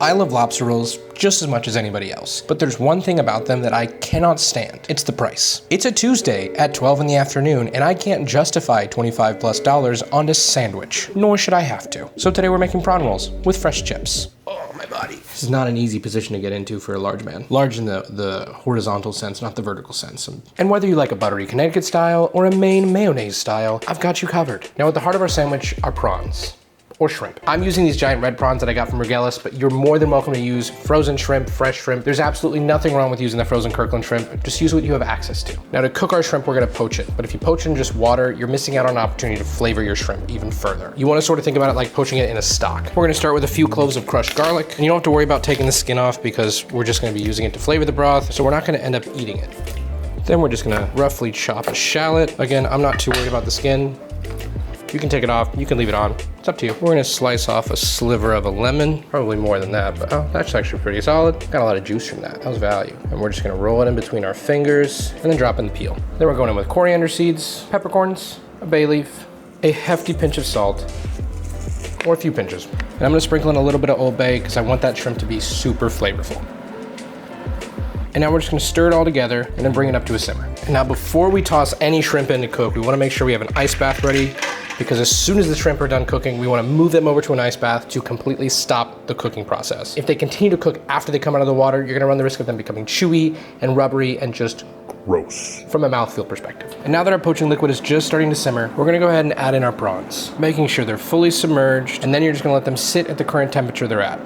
I love lobster rolls just as much as anybody else, but there's one thing about them that I cannot stand. It's the price. It's a Tuesday at 12 in the afternoon, and I can't justify $25+ on a sandwich, nor should I have to. So today we're making prawn rolls with fresh chips. Oh, my body. This is not an easy position to get into for a large man. Large in the horizontal sense, not the vertical sense. And whether you like a buttery Connecticut style or a Maine mayonnaise style, I've got you covered. Now at the heart of our sandwich are prawns. Or shrimp. I'm using these giant red prawns that I got from Regalis, but you're more than welcome to use frozen shrimp, fresh shrimp. There's absolutely nothing wrong with using the frozen Kirkland shrimp. Just use what you have access to. Now to cook our shrimp, we're gonna poach it. But if you poach it in just water, you're missing out on an opportunity to flavor your shrimp even further. You wanna sort of think about it like poaching it in a stock. We're gonna start with a few cloves of crushed garlic. And you don't have to worry about taking the skin off because we're just gonna be using it to flavor the broth. So we're not gonna end up eating it. Then we're just gonna roughly chop a shallot. Again, I'm not too worried about the skin. You can take it off, you can leave it on. It's up to you. We're gonna slice off a sliver of a lemon, probably more than that, but oh, that's actually pretty solid. Got a lot of juice from that, that was value. And we're just gonna roll it in between our fingers and then drop in the peel. Then we're going in with coriander seeds, peppercorns, a bay leaf, a hefty pinch of salt, or a few pinches. And I'm gonna sprinkle in a little bit of Old Bay because I want that shrimp to be super flavorful. And now we're just gonna stir it all together and then bring it up to a simmer. And now before we toss any shrimp in to cook, we wanna make sure we have an ice bath ready, because as soon as the shrimp are done cooking, we wanna move them over to an ice bath to completely stop the cooking process. If they continue to cook after they come out of the water, you're gonna run the risk of them becoming chewy and rubbery and just gross from a mouthfeel perspective. And now that our poaching liquid is just starting to simmer, we're gonna go ahead and add in our prawns, making sure they're fully submerged, and then you're just gonna let them sit at the current temperature they're at.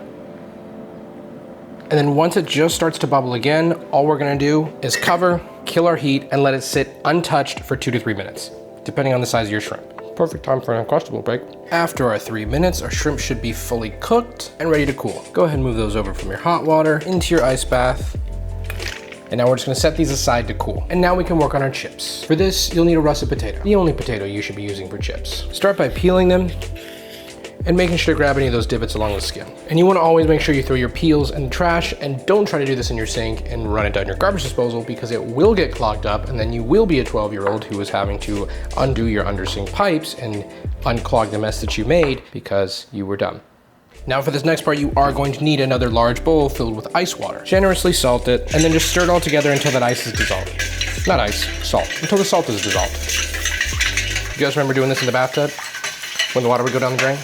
And then once it just starts to bubble again, all we're gonna do is cover, kill our heat, and let it sit untouched for 2 to 3 minutes, depending on the size of your shrimp. Perfect time for an Uncrustable break. After our 3 minutes, our shrimp should be fully cooked and ready to cool. Go ahead and move those over from your hot water into your ice bath. And now we're just gonna set these aside to cool. And now we can work on our chips. For this, you'll need a russet potato, the only potato you should be using for chips. Start by peeling them and making sure to grab any of those divots along the skin. And you wanna always make sure you throw your peels in the trash, and don't try to do this in your sink and run it down your garbage disposal, because it will get clogged up, and then you will be a 12-year-old who is having to undo your under sink pipes and unclog the mess that you made because you were dumb. Now for this next part, you are going to need another large bowl filled with ice water. Generously salt it, and then just stir it all together until that ice is dissolved. Not ice, salt, until the salt is dissolved. You guys remember doing this in the bathtub when the water would go down the drain?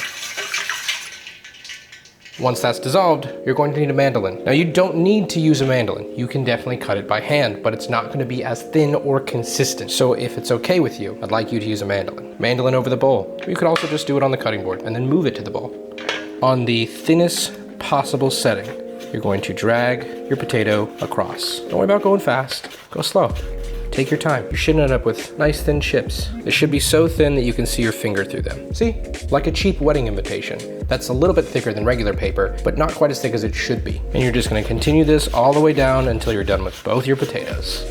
Once that's dissolved, you're going to need a mandolin. Now you don't need to use a mandolin. You can definitely cut it by hand, but it's not gonna be as thin or consistent. So if it's okay with you, I'd like you to use a mandolin. Mandolin over the bowl. You could also just do it on the cutting board and then move it to the bowl. On the thinnest possible setting, you're going to drag your potato across. Don't worry about going fast, go slow. Take your time. You should end up with nice thin chips. They should be so thin that you can see your finger through them. See? Like a cheap wedding invitation. That's a little bit thicker than regular paper, but not quite as thick as it should be. And you're just gonna continue this all the way down until you're done with both your potatoes.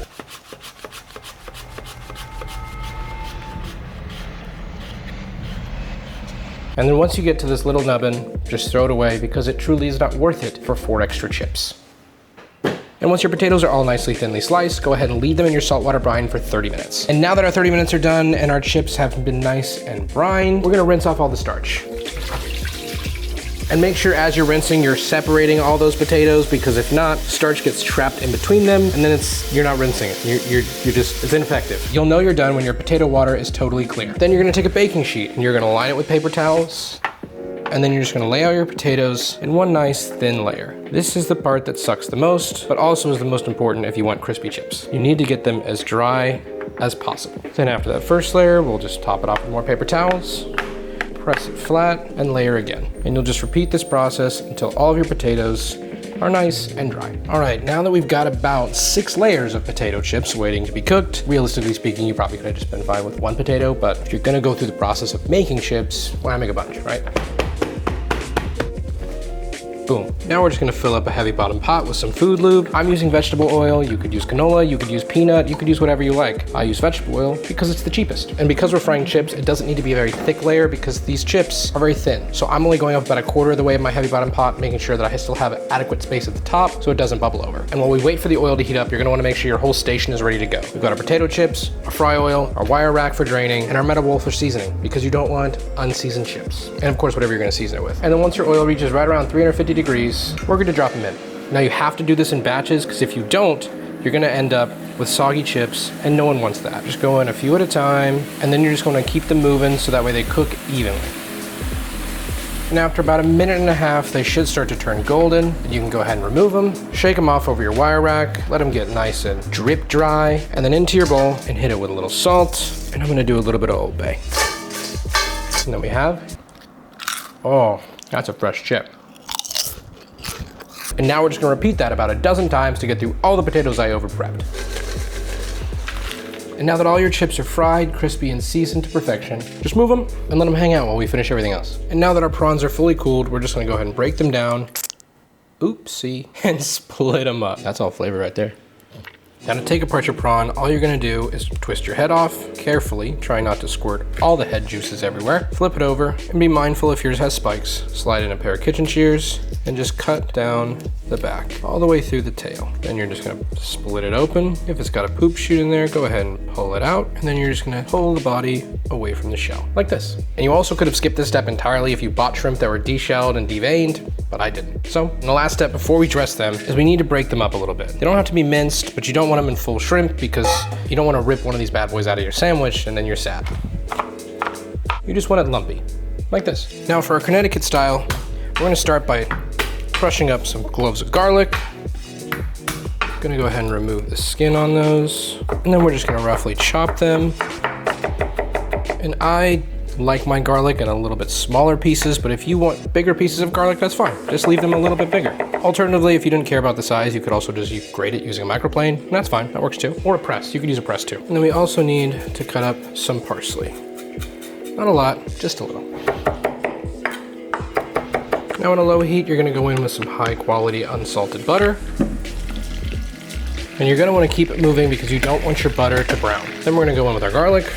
And then once you get to this little nubbin, just throw it away because it truly is not worth it for 4 extra chips. And once your potatoes are all nicely thinly sliced, go ahead and leave them in your saltwater brine for 30 minutes. And now that our 30 minutes are done and our chips have been nice and brined, we're gonna rinse off all the starch. And make sure as you're rinsing, you're separating all those potatoes, because if not, starch gets trapped in between them and then you're not rinsing it. It's ineffective. You'll know you're done when your potato water is totally clear. Then you're gonna take a baking sheet and you're gonna line it with paper towels. And then you're just gonna lay out your potatoes in one nice thin layer. This is the part that sucks the most, but also is the most important if you want crispy chips. You need to get them as dry as possible. Then after that first layer, we'll just top it off with more paper towels, press it flat, and layer again. And you'll just repeat this process until all of your potatoes are nice and dry. All right, now that we've got about 6 layers of potato chips waiting to be cooked, realistically speaking, you probably could have just been fine with 1 potato, but if you're gonna go through the process of making chips, why make a bunch, right? Boom. Now we're just gonna fill up a heavy bottom pot with some food lube. I'm using vegetable oil. You could use canola, you could use peanut, you could use whatever you like. I use vegetable oil because it's the cheapest. And because we're frying chips, it doesn't need to be a very thick layer because these chips are very thin. So I'm only going up about 1/4 of the way of my heavy bottom pot, making sure that I still have adequate space at the top so it doesn't bubble over. And while we wait for the oil to heat up, you're gonna wanna make sure your whole station is ready to go. We've got our potato chips, our fry oil, our wire rack for draining, and our metal bowl for seasoning, because you don't want unseasoned chips. And of course, whatever you're gonna season it with. And then once your oil reaches right around 350 150 degrees. We're gonna drop them in. Now you have to do this in batches, because if you don't, you're gonna end up with soggy chips, and no one wants that. Just go in a few at a time, and then you're just gonna keep them moving so that way they cook evenly. And after about a minute and a half, they should start to turn golden. You can go ahead and remove them, shake them off over your wire rack, let them get nice and drip dry, and then into your bowl and hit it with a little salt. And I'm gonna do a little bit of Old Bay. And then we have, oh, that's a fresh chip. And now we're just gonna repeat that about a dozen times to get through all the potatoes I over prepped. And now that all your chips are fried, crispy, and seasoned to perfection, just move them and let them hang out while we finish everything else. And now that our prawns are fully cooled, we're just gonna go ahead and break them down, oopsie, and split them up. That's all flavor right there. Now to take apart your prawn, all you're gonna do is twist your head off carefully, try not to squirt all the head juices everywhere. Flip it over, and be mindful if yours has spikes. Slide in a pair of kitchen shears, and just cut down the back, all the way through the tail. Then you're just gonna split it open. If it's got a poop chute in there, go ahead and pull it out, and then you're just gonna pull the body away from the shell, like this. And you also could have skipped this step entirely if you bought shrimp that were deshelled and deveined, but I didn't. So, the last step before we dress them is we need to break them up a little bit. They don't have to be minced, but you don't want them in full shrimp because you don't want to rip one of these bad boys out of your sandwich and then you're sad. You just want it lumpy, like this. Now for our Connecticut style, we're gonna start by crushing up some cloves of garlic. Gonna go ahead and remove the skin on those. And then we're just gonna roughly chop them. And I like my garlic in a little bit smaller pieces, but if you want bigger pieces of garlic, that's fine. Just leave them a little bit bigger. Alternatively, if you didn't care about the size, you could also just grate it using a microplane, and that's fine, that works too. Or a press, you could use a press too. And then we also need to cut up some parsley. Not a lot, just a little. Now on a low heat, you're gonna go in with some high quality unsalted butter. And you're gonna wanna keep it moving because you don't want your butter to brown. Then we're gonna go in with our garlic,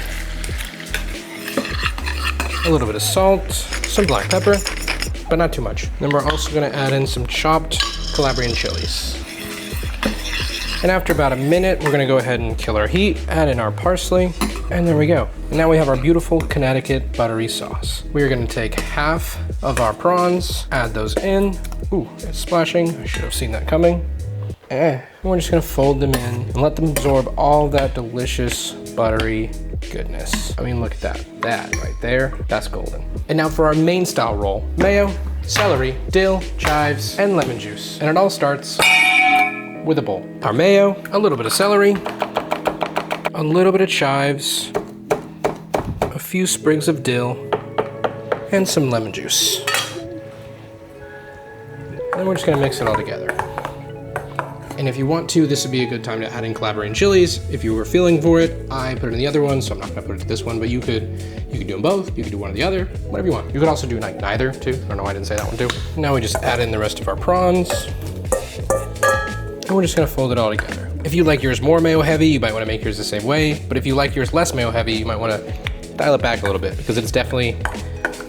a little bit of salt, some black pepper, but not too much. Then we're also gonna add in some chopped Calabrian chilies. And after about a minute, we're gonna go ahead and kill our heat, add in our parsley, and there we go. And now we have our beautiful Connecticut buttery sauce. We're gonna take half of our prawns, add those in. Ooh, it's splashing, I should have seen that coming. And we're just gonna fold them in and let them absorb all that delicious buttery goodness. I mean, look at that. That right there, that's golden. And now for our Maine style roll. Mayo, celery, dill, chives, and lemon juice. And it all starts with a bowl. Our mayo, a little bit of celery, a little bit of chives, a few sprigs of dill, and some lemon juice. And then we're just gonna mix it all together. And if you want to, this would be a good time to add in Calabrian chilies. If you were feeling for it, I put it in the other one, so I'm not gonna put it to this one, but you could do them both. You could do one or the other, whatever you want. You could also do like neither too. I don't know why I didn't say that one too. Now we just add in the rest of our prawns. And we're just gonna fold it all together. If you like yours more mayo heavy, you might wanna make yours the same way. But if you like yours less mayo heavy, you might wanna dial it back a little bit because it's definitely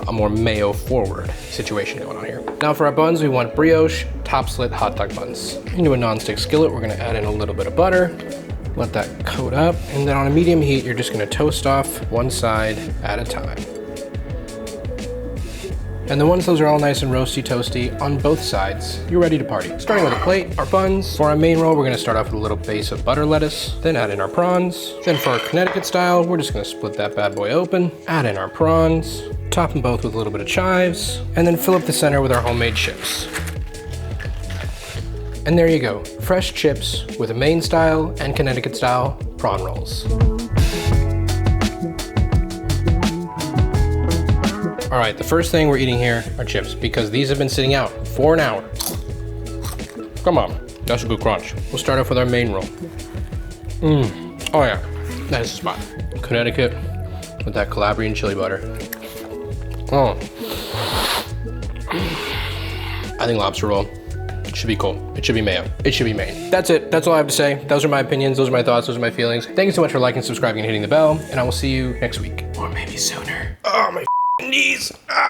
a more mayo forward situation going on here. Now for our buns, we want brioche top slit hot dog buns. Into a non-stick skillet, we're gonna add in a little bit of butter, let that coat up, and then on a medium heat, you're just gonna toast off one side at a time. And then once those are all nice and roasty toasty on both sides, you're ready to party. Starting with a plate, our buns. For our main roll, we're gonna start off with a little base of butter lettuce, then add in our prawns. Then for our Connecticut style, we're just gonna split that bad boy open, add in our prawns, top them both with a little bit of chives, and then fill up the center with our homemade chips. And there you go, fresh chips with a Maine style and Connecticut style prawn rolls. All right, the first thing we're eating here are chips because these have been sitting out for an hour. Come on, that's a good crunch. We'll start off with our main roll. Oh yeah, that is the spot. Connecticut with that Calabrian chili butter. Oh. I think lobster roll should be cool. It should be mayo. It should be Maine. That's it. That's all I have to say. Those are my opinions. Those are my thoughts. Those are my feelings. Thank you so much for liking, subscribing, and hitting the bell. And I will see you next week. Or maybe sooner. Oh, my knees. Ah.